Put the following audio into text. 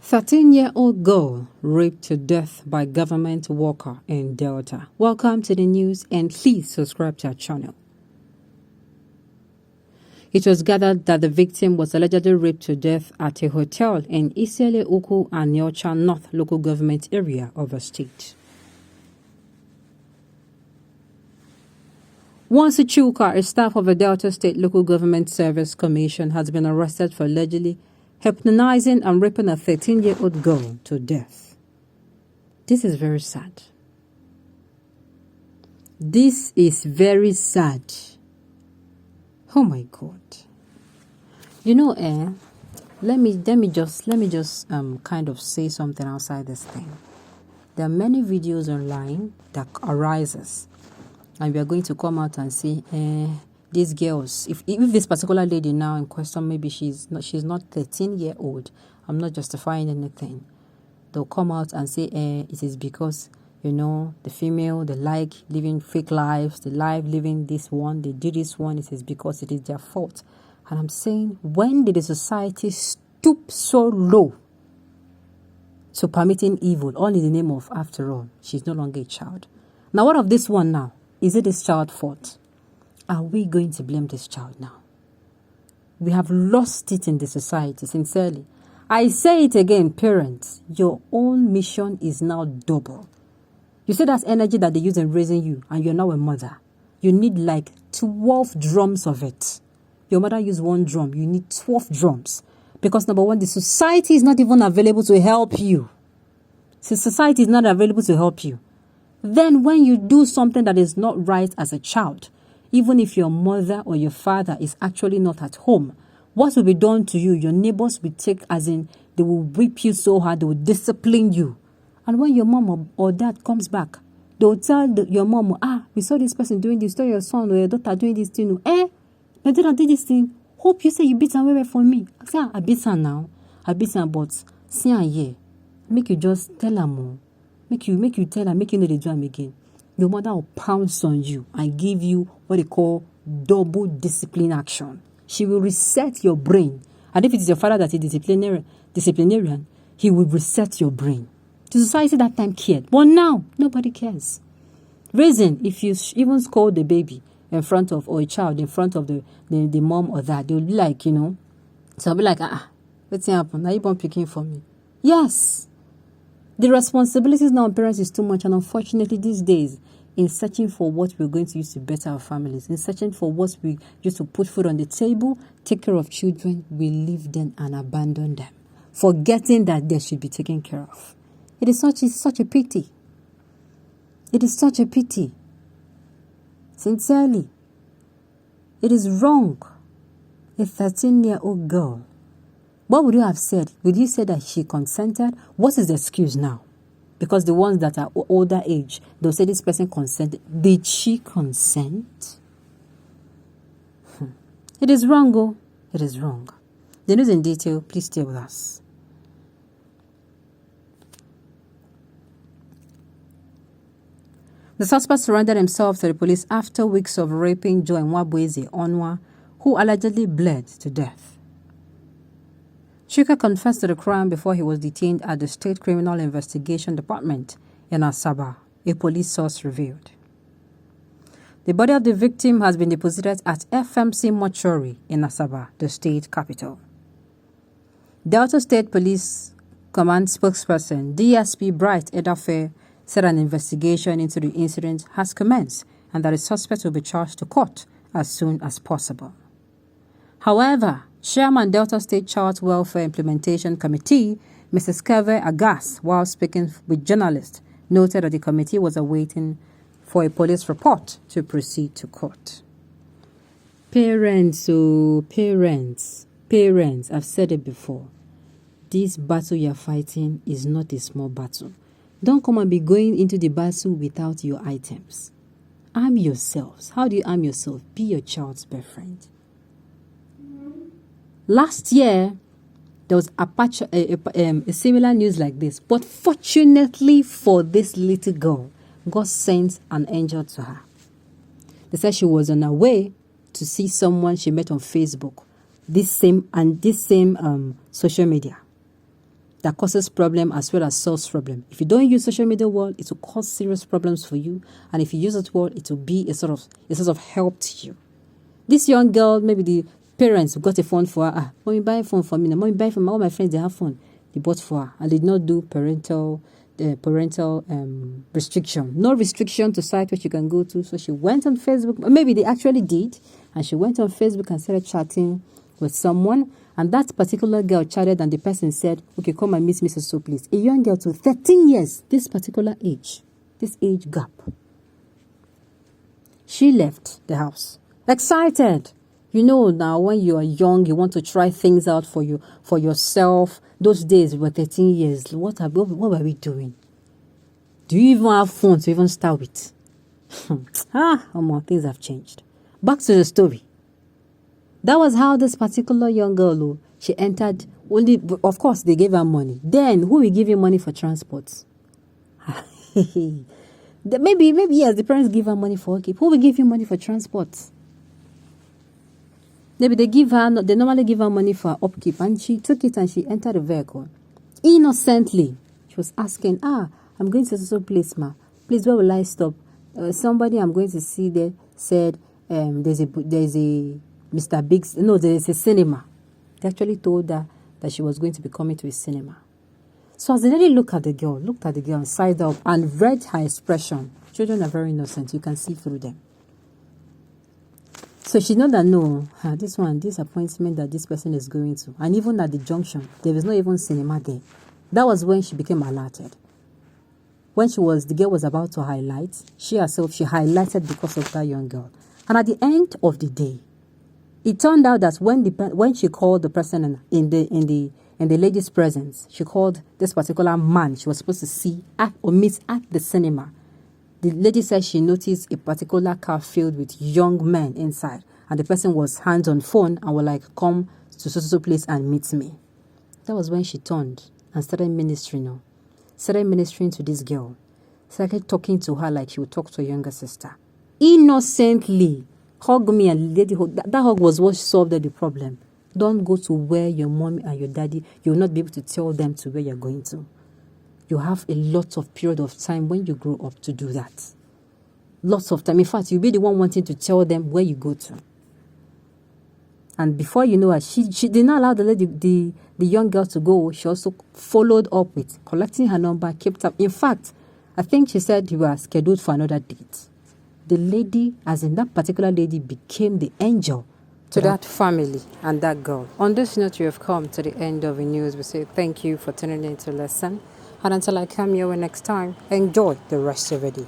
13-year-old girl raped to death by government worker in Delta. Welcome to the news and please subscribe to our channel. It was gathered that the victim was allegedly raped to death at a hotel in Isiele Uku and Nyocha North local government area of the state. Wansi Chuka, a staff of the Delta State Local Government Service Commission, has been arrested for allegedly hypnotizing and raping a 13-year-old girl to death. This is very sad. This is very sad. Oh my God. You know, let me just kind of say something outside this thing. There are many videos online that arises, and we are going to come out and say, these girls, if this particular lady now in question, maybe she's not 13-year-old, I'm not justifying anything. They'll come out and say, it is because, you know, the female, they like living fake lives, they like living this one, they do this one, it is because it is their fault. And I'm saying, when did the society stoop so low to permitting evil, all in the name of, after all, she's no longer a child? Now, what of this one now? Is it this child's fault? Are we going to blame this child now? We have lost it in the society, sincerely. I say it again, parents, your own mission is now double. You see that energy that they use in raising you, and you're now a mother. You need like 12 drums of it. Your mother used 1 drum, you need 12 drums. Because number one, the society is not even available to help you. So society is not available to help you. Then when you do something that is not right as a child, even if your mother or your father is actually not at home, what will be done to you? Your neighbors will take, as in, they will whip you so hard, they will discipline you. And when your mom or dad comes back, they will tell your mom, we saw this person doing this, saw your son or your daughter doing this thing. My daughter did this thing. Hope you say you beat her away for me. I say, I beat her now. I beat her, but see her here. Make you just tell her more. Make you tell her, make you know they do them again. Your mother will pounce on you and give you what they call double discipline action. She will reset your brain. And if it is your father that is disciplinarian, he will reset your brain. The society that time cared. But now, nobody cares. Reason, if you even scold the baby in front of, or a child in front of the mom or that, they'll be like, you know, so I'll be like, what's happened? Now you born picking for me. Yes. The responsibilities now on parents is too much, and unfortunately these days, in searching for what we're going to use to better our families, in searching for what we use to put food on the table, take care of children, we leave them and abandon them, forgetting that they should be taken care of. It is such a pity. It is such a pity. Sincerely, it is wrong. A 13-year-old girl. What would you have said? Would you say that she consented? What is the excuse now? Because the ones that are older age, they'll say this person consented. Did she consent? It is wrong, oh. It is wrong. The news in detail, please stay with us. The suspect surrendered himself to the police after weeks of raping Joy Nwabweze Onwa, who allegedly bled to death. Chuka confessed to the crime before he was detained at the State Criminal Investigation Department in Asaba, a police source revealed. The body of the victim has been deposited at FMC Mortuary in Asaba, the state capital. Delta State Police Command spokesperson DSP Bright Edafe said an investigation into the incident has commenced and that the suspect will be charged to court as soon as possible. However, Chairman Delta State Child Welfare Implementation Committee, Mrs. Keve Agas, while speaking with journalists, noted that the committee was awaiting for a police report to proceed to court. Parents, I've said it before. This battle you're fighting is not a small battle. Don't come and be going into the battle without your items. Arm yourselves. How do you arm yourself? Be your child's best friend. Last year, there was a similar news like this. But fortunately for this little girl, God sent an angel to her. They said she was on her way to see someone she met on Facebook, this same social media. that causes problem as well as solves problem. If you don't use social media well, it will cause serious problems for you. And if you use it well, it will be a sort of help to you. This young girl, maybe the parents got a phone for her. Mommy, buy a phone for me. Now, mommy, buy for all my friends, they have phone. They bought for her and did not do parental restriction. No restriction to site which you can go to. So she went on Facebook. Maybe they actually did. And she went on Facebook and started chatting with someone. And that particular girl chatted and the person said, okay, come and meet Mrs. So please. A young girl to 13 years, this particular age, this age gap. She left the house. Excited. You know, now when you are young, you want to try things out for yourself. Those days we were 13 years. What were we doing? Do you even have phone to even start with? Things have changed. Back to the story. That was how this particular young girl, she entered. Only, of course, they gave her money. Then, who will give you money for transport? Maybe, yes, the parents give her money for upkeep. Who will give you money for transport? Maybe they normally give her money for upkeep. And she took it and she entered the vehicle. Innocently, she was asking, I'm going to so place, ma. Please, where will I stop? Somebody I'm going to see there said, there's a Mr. Biggs. No, there's a cinema. They actually told her that she was going to be coming to a cinema. So as the lady looked at the girl and sighed up and read her expression. Children are very innocent. You can see through them. So she know that this appointment that this person is going to. And even at the junction, there was not even cinema there. That was when she became alerted. When the girl was about to highlight, she highlighted because of that young girl. And at the end of the day, it turned out that when she called the person in the lady's presence, she called this particular man she was supposed to see meet at the cinema. The lady said she noticed a particular car filled with young men inside, and the person was hands on phone and was like, "Come to so place and meet me." That was when she turned and started ministering. Started ministering to this girl. Started talking to her like she would talk to a younger sister, innocently. Hug me and lady hug. That hug was what solved the problem. Don't go to where your mommy and your daddy, you'll not be able to tell them to where you're going to. You have a lot of period of time when you grow up to do that. Lots of time. In fact, you'll be the one wanting to tell them where you go to. And before you know it, she did not allow the young girl to go. She also followed up with collecting her number, kept up. In fact, I think she said you were scheduled for another date. The lady, as in that particular lady, became the angel to that family and that girl. On this note, you have come to the end of the news. We say thank you for tuning in to listen. And until I come your way next time, enjoy the rest of the day.